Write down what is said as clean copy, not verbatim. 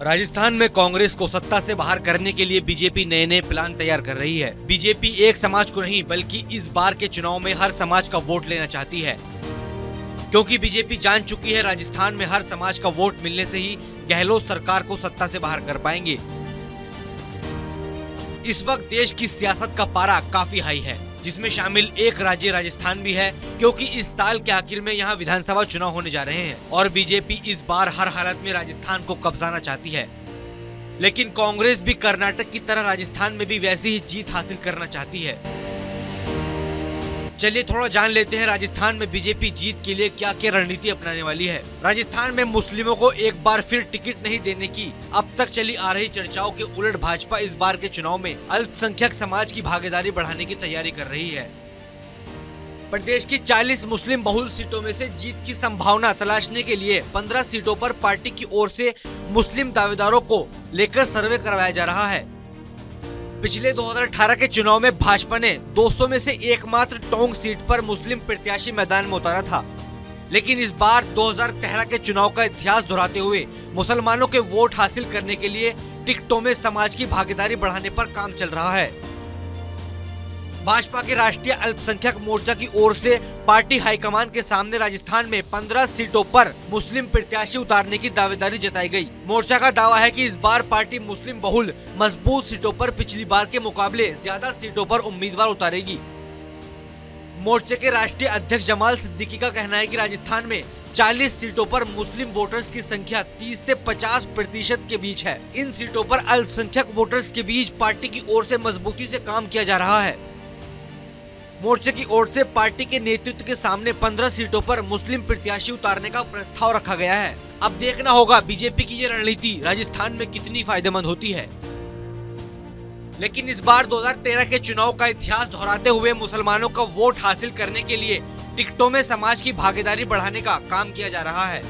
राजस्थान में कांग्रेस को सत्ता से बाहर करने के लिए बीजेपी नए नए प्लान तैयार कर रही है। बीजेपी एक समाज को नहीं बल्कि इस बार के चुनाव में हर समाज का वोट लेना चाहती है, क्योंकि बीजेपी जान चुकी है राजस्थान में हर समाज का वोट मिलने से ही गहलोत सरकार को सत्ता से बाहर कर पाएंगे। इस वक्त देश की सियासत का पारा काफी हाई है, जिसमें शामिल एक राज्य राजस्थान भी है, क्योंकि इस साल के आखिर में यहाँ विधानसभा चुनाव होने जा रहे हैं और बीजेपी इस बार हर हालत में राजस्थान को कब्जाना चाहती है। लेकिन कांग्रेस भी कर्नाटक की तरह राजस्थान में भी वैसी ही जीत हासिल करना चाहती है। चलिए थोड़ा जान लेते हैं राजस्थान में बीजेपी जीत के लिए क्या क्या रणनीति अपनाने वाली है। राजस्थान में मुस्लिमों को एक बार फिर टिकट नहीं देने की अब तक चली आ रही चर्चाओं के उलट भाजपा इस बार के चुनाव में अल्पसंख्यक समाज की भागीदारी बढ़ाने की तैयारी कर रही है। प्रदेश की 40 मुस्लिम बहुल सीटों में से जीत की संभावना तलाशने के लिए 15 सीटों पर पार्टी की ओर से मुस्लिम दावेदारों को लेकर सर्वे करवाया जा रहा है। पिछले 2018 के चुनाव में भाजपा ने 200 में से एकमात्र टोंक सीट पर मुस्लिम प्रत्याशी मैदान में उतारा था, लेकिन इस बार 2013 के चुनाव का इतिहास दोहराते हुए मुसलमानों के वोट हासिल करने के लिए टिकटों में समाज की भागीदारी बढ़ाने पर काम चल रहा है। भाजपा के राष्ट्रीय अल्पसंख्यक मोर्चा की ओर से पार्टी हाईकमान के सामने राजस्थान में 15 सीटों पर मुस्लिम प्रत्याशी उतारने की दावेदारी जताई गई। मोर्चा का दावा है कि इस बार पार्टी मुस्लिम बहुल मजबूत सीटों पर पिछली बार के मुकाबले ज्यादा सीटों पर उम्मीदवार उतारेगी। मोर्चे के राष्ट्रीय अध्यक्ष जमाल सिद्दीकी का कहना है कि राजस्थान में 40 सीटों पर मुस्लिम वोटर्स की संख्या 30 से 50% के बीच है। इन सीटों पर अल्पसंख्यक वोटर्स के बीच पार्टी की ओर से मजबूती से काम किया जा रहा है। मोर्चे की ओर से पार्टी के नेतृत्व के सामने 15 सीटों पर मुस्लिम प्रत्याशी उतारने का प्रस्ताव रखा गया है। अब देखना होगा बीजेपी की ये रणनीति राजस्थान में कितनी फायदेमंद होती है। लेकिन इस बार 2013 के चुनाव का इतिहास दोहराते हुए मुसलमानों का वोट हासिल करने के लिए टिकटों में समाज की भागीदारी बढ़ाने का काम किया जा रहा है।